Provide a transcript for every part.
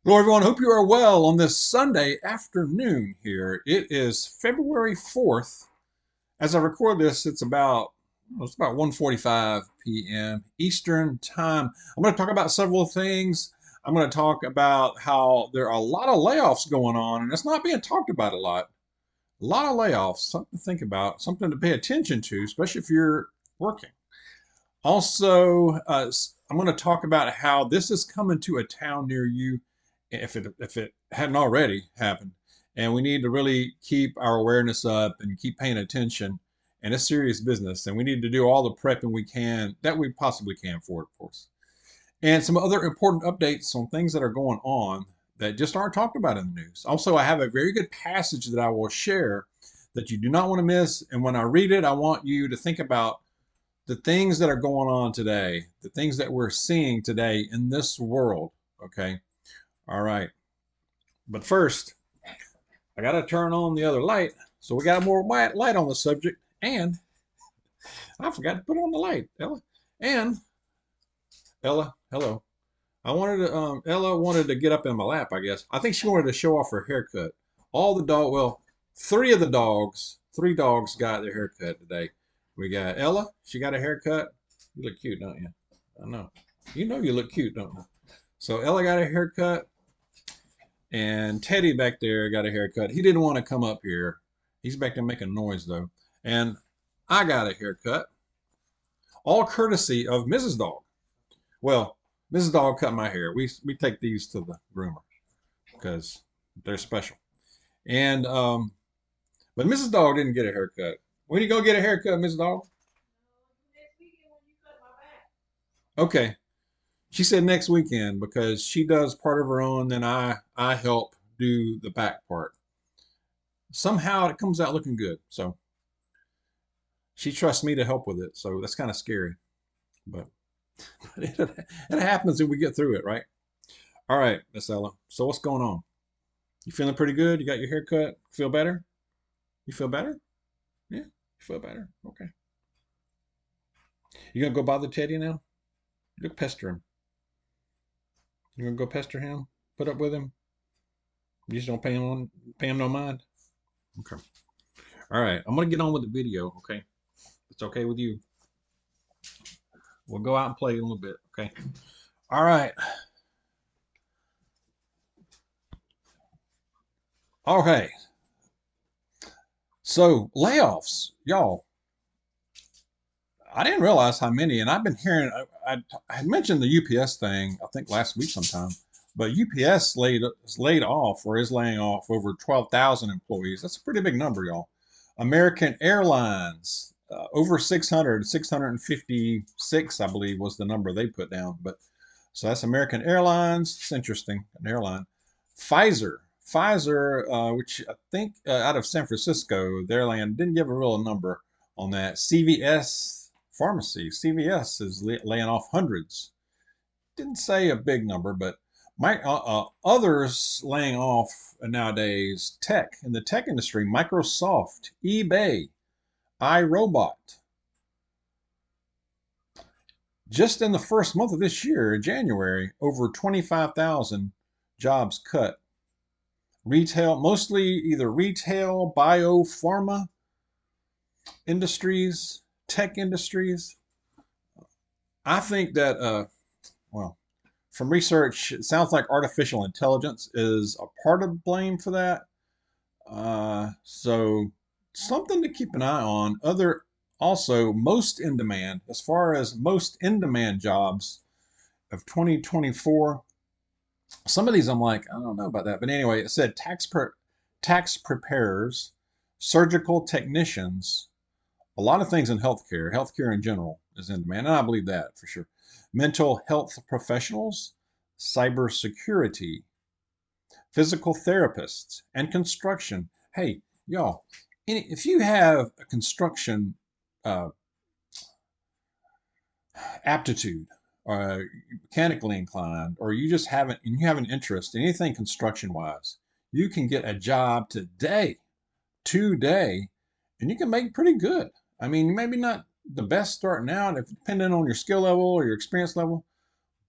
Hello, everyone. Hope you are well on this Sunday afternoon here. It is February 4th. As I record this, it's about 1:45 p.m. Eastern Time. I'm going to talk about several things. I'm going to talk about how there are a lot of layoffs going on, and it's not being talked about a lot. A lot of layoffs, something to think about, something to pay attention to, especially if you're working. Also, I'm going to talk about how this is coming to a town near you, if it hadn't already happened, and we need to really keep our awareness up and keep paying attention. And it's serious business, and we need to do all the prepping we can that we possibly can for it, of course. And some other important updates on things that are going on that just aren't talked about in the news. Also, I have a very good passage that I will share that you do not want to miss. And when I read it, I want you to think about the things that are going on today, the things that we're seeing today in this world. Okay. All right. But first, I got to turn on the other light. So we got more white light on the subject. And I forgot to put on the light, Ella. And Ella, hello. Ella wanted to get up in my lap, I guess. I think she wanted to show off her haircut. Three of the dogs, three dogs got their haircut today. We got Ella. She got a haircut. You look cute, don't you? I know. You know you look cute, don't you? So Ella got a haircut, and Teddy back there got a haircut. He didn't want to come up here. He's back there making noise though. And I got a haircut, all courtesy of Mrs. Dawg. Well, Mrs. Dawg cut my hair. We take these to the groomer because they're special. And but Mrs. Dawg didn't get a haircut. When you go get a haircut, Mrs. Dawg? Okay. She said next weekend because she does part of her own, then I help do the back part. Somehow it comes out looking good. So she trusts me to help with it. So that's kind of scary, but it happens and we get through it, right? All right, Miss Ella. So what's going on? You feeling pretty good? You got your haircut? Feel better? You feel better? Yeah, you feel better. Okay. You gonna go bother Teddy now? You go pester him. You gonna go pester him? Put up with him? You just don't pay him no mind? Okay. All right. I'm gonna get on with the video. Okay. It's okay with you. We'll go out and play a little bit. Okay. All right. Okay. So layoffs, y'all. I didn't realize how many, and I've been hearing. I had mentioned the UPS thing, I think last week sometime, but UPS laid off or is laying off over 12,000 employees. That's a pretty big number, y'all. American Airlines, over 656, I believe, was the number they put down. But so that's American Airlines. It's interesting, an airline. Pfizer, which I think out of San Francisco, their land didn't give a real number on that. CVS Pharmacy, CVS is laying off hundreds. Didn't say a big number, but others laying off nowadays. In the tech industry, Microsoft, eBay, iRobot. Just in the first month of this year, January, over 25,000 jobs cut. Retail, mostly either retail, biopharma industries, tech industries. I think that, well, from research, it sounds like artificial intelligence is a part of blame for that. So something to keep an eye on. Also most in demand, as far as most in demand jobs of 2024. Some of these I'm like, I don't know about that. But anyway, it said tax preparers, surgical technicians, a lot of things in healthcare in general is in demand, and I believe that for sure. Mental health professionals, cybersecurity, physical therapists, and construction. Hey, y'all, if you have a construction uh, aptitude, or mechanically inclined, or you have an interest in anything construction wise, you can get a job today, and you can make pretty good. I mean, maybe not the best starting out, if depending on your skill level or your experience level,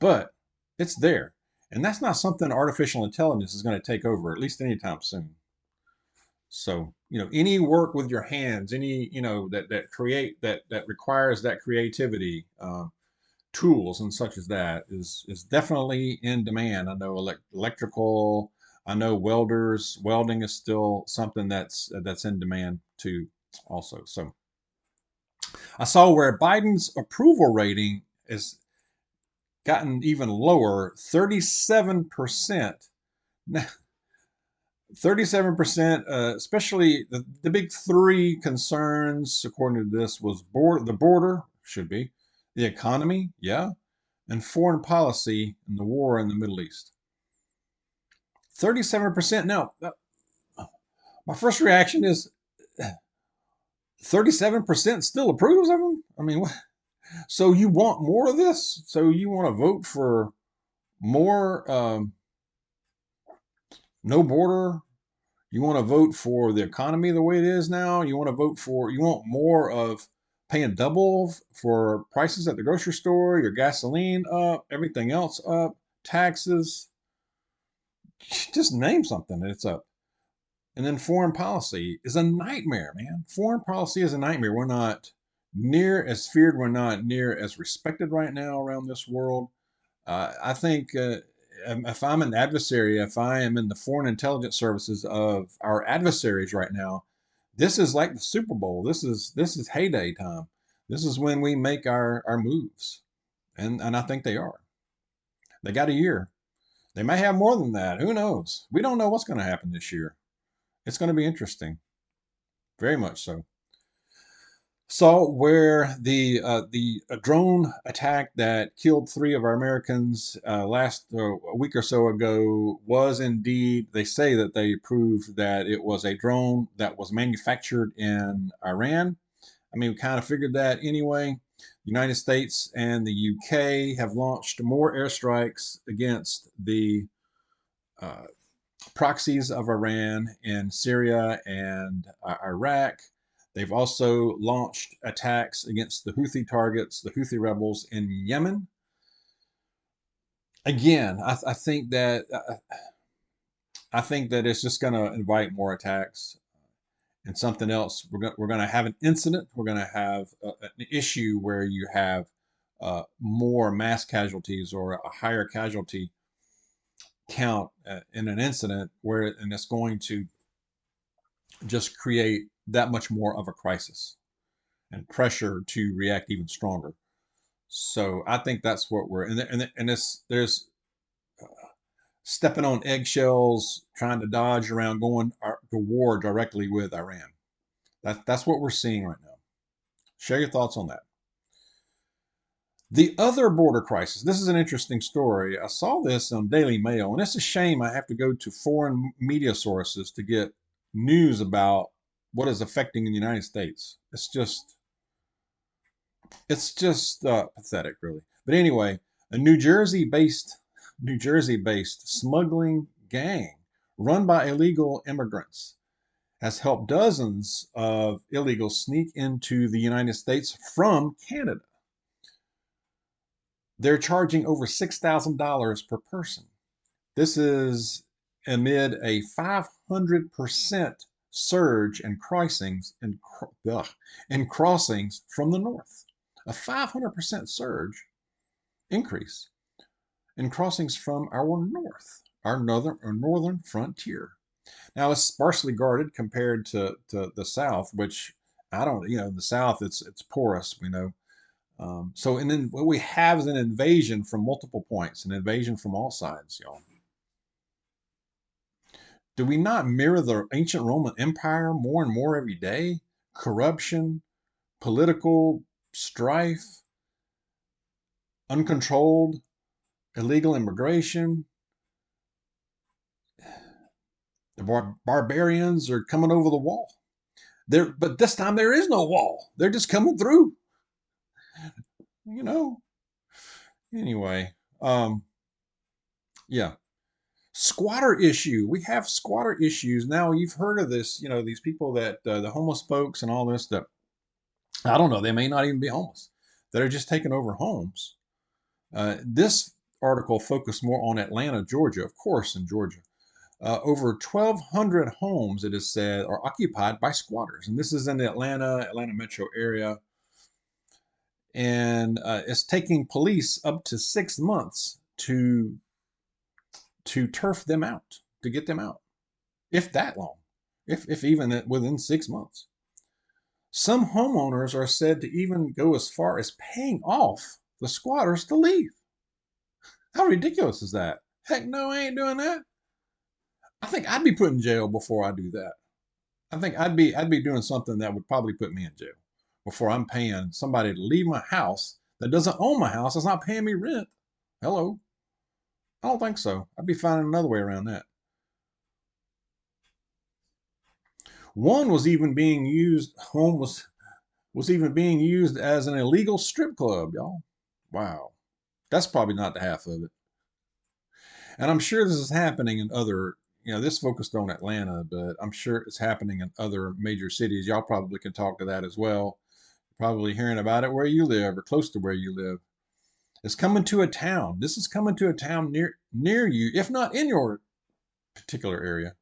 but it's there. And that's not something artificial intelligence is going to take over, at least anytime soon. So, any work with your hands, any, that requires that creativity, tools and such as that is definitely in demand. I know electrical, I know welding is still something that's in demand too, also. So I saw where Biden's approval rating has gotten even lower, 37%. 37%, especially the big three concerns, according to this, was the border, should be, the economy, yeah, and foreign policy and the war in the Middle East. 37%. Now, my first reaction is 37% still approves of them? I mean, so you want more of this? So you want to vote for more no border? You want to vote for the economy the way it is now? You want more of paying double for prices at the grocery store, your gasoline up, everything else up, taxes? Just name something and it's up. And then foreign policy is a nightmare, man. Foreign policy is a nightmare. We're not near as feared. We're not near as respected right now around this world. I think if I'm an adversary, if I am in the foreign intelligence services of our adversaries right now, this is like the Super Bowl. This is heyday time. This is when we make our moves, and I think they are. They got a year. They may have more than that. Who knows? We don't know what's going to happen this year. It's going to be interesting, very much so. Saw where the drone attack that killed three of our Americans last a week or so ago was indeed. They say that they proved that it was a drone that was manufactured in Iran. I mean, we kind of figured that anyway. The United States and the UK have launched more airstrikes against the uh, proxies of Iran in Syria and Iraq. They've also launched attacks against the Houthi targets, the Houthi rebels in Yemen. Again, I think that it's just going to invite more attacks and something else. We're going to have an incident. We're going to have an issue where you have more mass casualties or a higher casualty count in an incident and it's going to just create that much more of a crisis and pressure to react even stronger. So I think that's what we're and there's stepping on eggshells, trying to dodge around going to war directly with Iran. That's what we're seeing right now. Share your thoughts on that. The other border crisis. This is an interesting story. I saw this on Daily Mail, and it's a shame I have to go to foreign media sources to get news about what is affecting the United States. It's just pathetic, really. But anyway, a New Jersey-based smuggling gang run by illegal immigrants has helped dozens of illegals sneak into the United States from Canada. They're charging over $6,000 per person. This is amid a 500% surge in crossings from the north. A 500% surge increase in crossings from our northern frontier. Now it's sparsely guarded compared to the south, which I don't, the south it's porous, we know. So and then what we have is an invasion from multiple points, an invasion from all sides, y'all. Do we not mirror the ancient Roman Empire more and more every day? Corruption, political strife, uncontrolled illegal immigration. The barbarians are coming over the wall. But this time there is no wall. They're just coming through. You know. Anyway, yeah. Squatter issue. We have squatter issues now. You've heard of this. These people that the homeless folks and all this. That I don't know. They may not even be homeless. That are just taking over homes. This article focused more on Atlanta, Georgia, of course, in Georgia. Over 1,200 homes, it is said, are occupied by squatters. And this is in the Atlanta metro area. And it's taking police up to 6 months to turf them out, to get them out, if that long, if even within 6 months. Some homeowners are said to even go as far as paying off the squatters to leave. How ridiculous is that? Heck no, I ain't doing that. I think I'd be put in jail before I do that. I think I'd be doing something that would probably put me in jail before I'm paying somebody to leave my house that doesn't own my house, that's not paying me rent. Hello. I don't think so. I'd be finding another way around that. One was even being used, home was even being used as an illegal strip club, y'all. Wow. That's probably not the half of it. And I'm sure this is happening in other, this focused on Atlanta, but I'm sure it's happening in other major cities. Y'all probably can talk to that as well. Probably hearing about it where you live or close to where you live. It's coming to a town. This is coming to a town near you, if not in your particular area.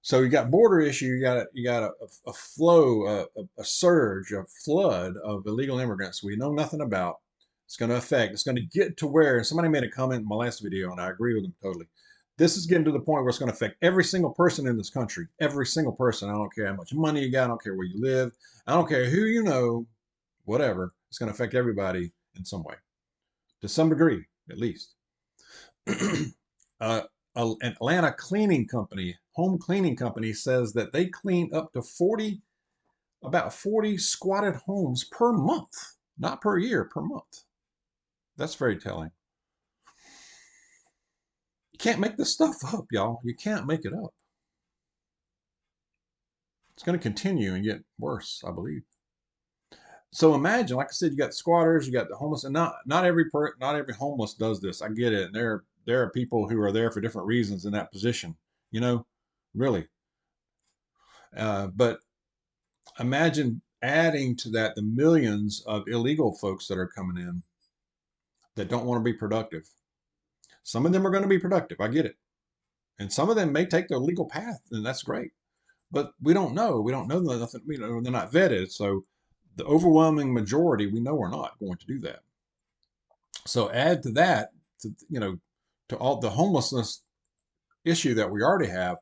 So you got border issue. You got a flow, a surge, a flood of illegal immigrants we know nothing about. It's going to affect. It's going to get to where. And somebody made a comment in my last video, and I agree with them totally. This is getting to the point where it's going to affect every single person in this country. Every single person. I don't care how much money you got. I don't care where you live. I don't care who you know. Whatever. It's going to affect everybody in some way, to some degree, at least. An Atlanta cleaning company, home cleaning company, says that they clean up to about 40 squatted homes per month, not per year, per month. That's very telling. You can't make this stuff up, y'all. You can't make it up. It's going to continue and get worse, I believe. So imagine, like I said, you got squatters, you got the homeless, and not every homeless does this. I get it. And there are people who are there for different reasons in that position, really. But imagine adding to that the millions of illegal folks that are coming in that don't want to be productive. Some of them are going to be productive. I get it. And some of them may take the legal path, and that's great. But we don't know. We don't know nothing. They're not vetted. So the overwhelming majority, we know, are not going to do that. So add to that, to all the homelessness issue that we already have,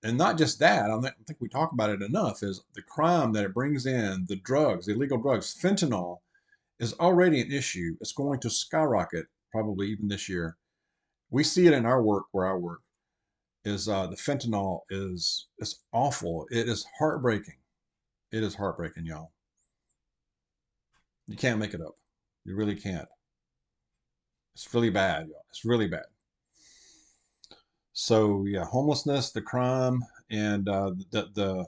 and not just that. I don't think we talk about it enough. Is the crime that it brings in, the drugs, the illegal drugs, fentanyl, is already an issue. It's going to skyrocket probably even this year. We see it in our work, where I work. Is the fentanyl is awful. It is heartbreaking. It is heartbreaking, y'all. You can't make it up. You really can't. It's really bad, y'all. It's really bad. So yeah, homelessness, the crime, and the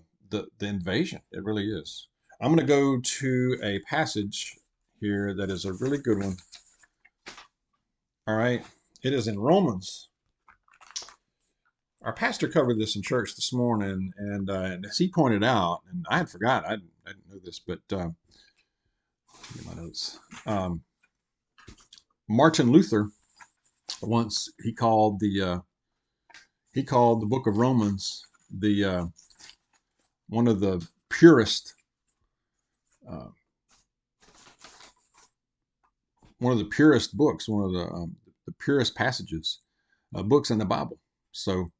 invasion. It really is. I'm going to go to a passage here that is a really good one. All right, it is in Romans. Our pastor covered this in church this morning, and as he pointed out, and I had forgot, I didn't know this, but get my notes. Martin Luther once he called the book of Romans the one of the purest books, one of the purest passages books in the Bible. So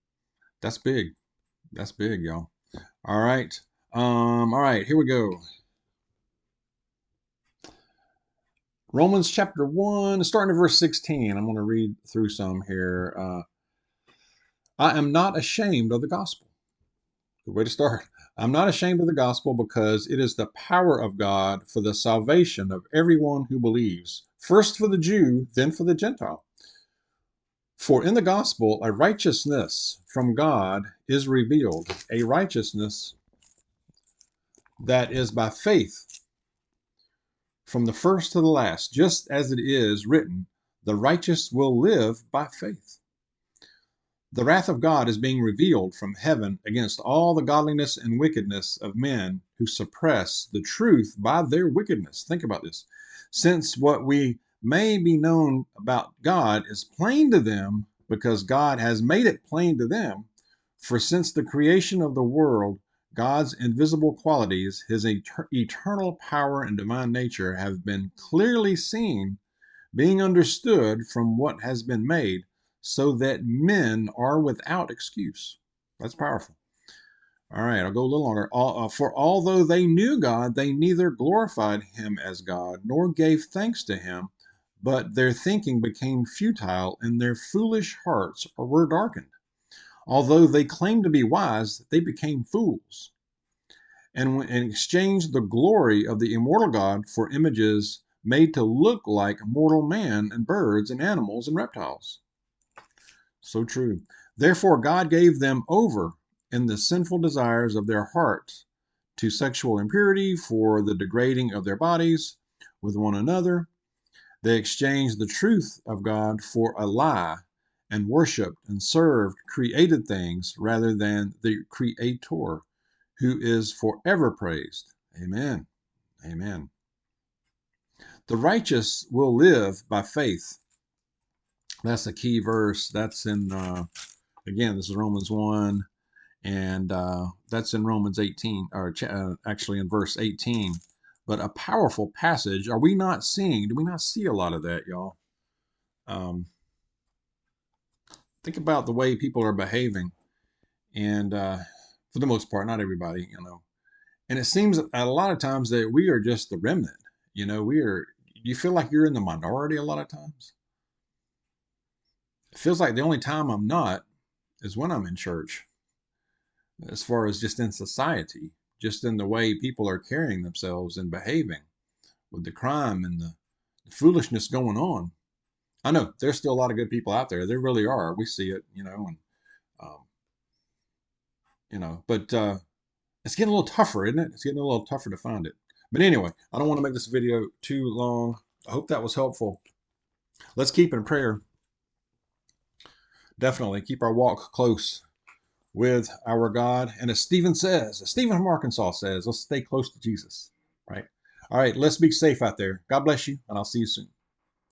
that's big. That's big, y'all. All right. All right, here we go. Romans chapter 1, starting at verse 16. I'm going to read through some here. I am not ashamed of the gospel. Good way to start. I'm not ashamed of the gospel, because it is the power of God for the salvation of everyone who believes, first for the Jew, then for the Gentile. For in the gospel, a righteousness from God is revealed, a righteousness that is by faith from the first to the last, just as it is written, the righteous will live by faith. The wrath of God is being revealed from heaven against all the godliness and wickedness of men who suppress the truth by their wickedness. Think about this. Since what we may be known about God is plain to them because God has made it plain to them. For since the creation of the world, God's invisible qualities, his eternal power and divine nature have been clearly seen, being understood from what has been made, so that men are without excuse. That's powerful. All right, I'll go a little longer. For although they knew God, they neither glorified him as God nor gave thanks to him, but their thinking became futile and their foolish hearts were darkened. Although they claimed to be wise, they became fools and exchanged the glory of the immortal God for images made to look like mortal man and birds and animals and reptiles. So true. Therefore, God gave them over in the sinful desires of their hearts to sexual impurity for the degrading of their bodies with one another. They exchanged the truth of God for a lie and worshiped and served created things rather than the Creator, who is forever praised. Amen. Amen. The righteous will live by faith. That's a key verse. That's in, again, this is Romans 1, and that's in Romans 18, or actually in verse 18. But a powerful passage. Are we not seeing? Do we not see a lot of that, y'all? Think about the way people are behaving, and for the most part, not everybody, And it seems a lot of times that we are just the remnant. We are. You feel like you're in the minority a lot of times. It feels like the only time I'm not is when I'm in church, as far as just in society, just in the way people are carrying themselves and behaving with the crime and the foolishness going on. I know there's still a lot of good people out there. There really are. We see it, and um, but it's getting a little tougher, isn't it? It's getting a little tougher to find it. But anyway, I don't want to make this video too long. I hope that was helpful. Let's keep in prayer. Definitely keep our walk close with our God. And as Stephen says, as Stephen from Arkansas says, let's stay close to Jesus, right? All right, let's be safe out there. God bless you, and I'll see you soon.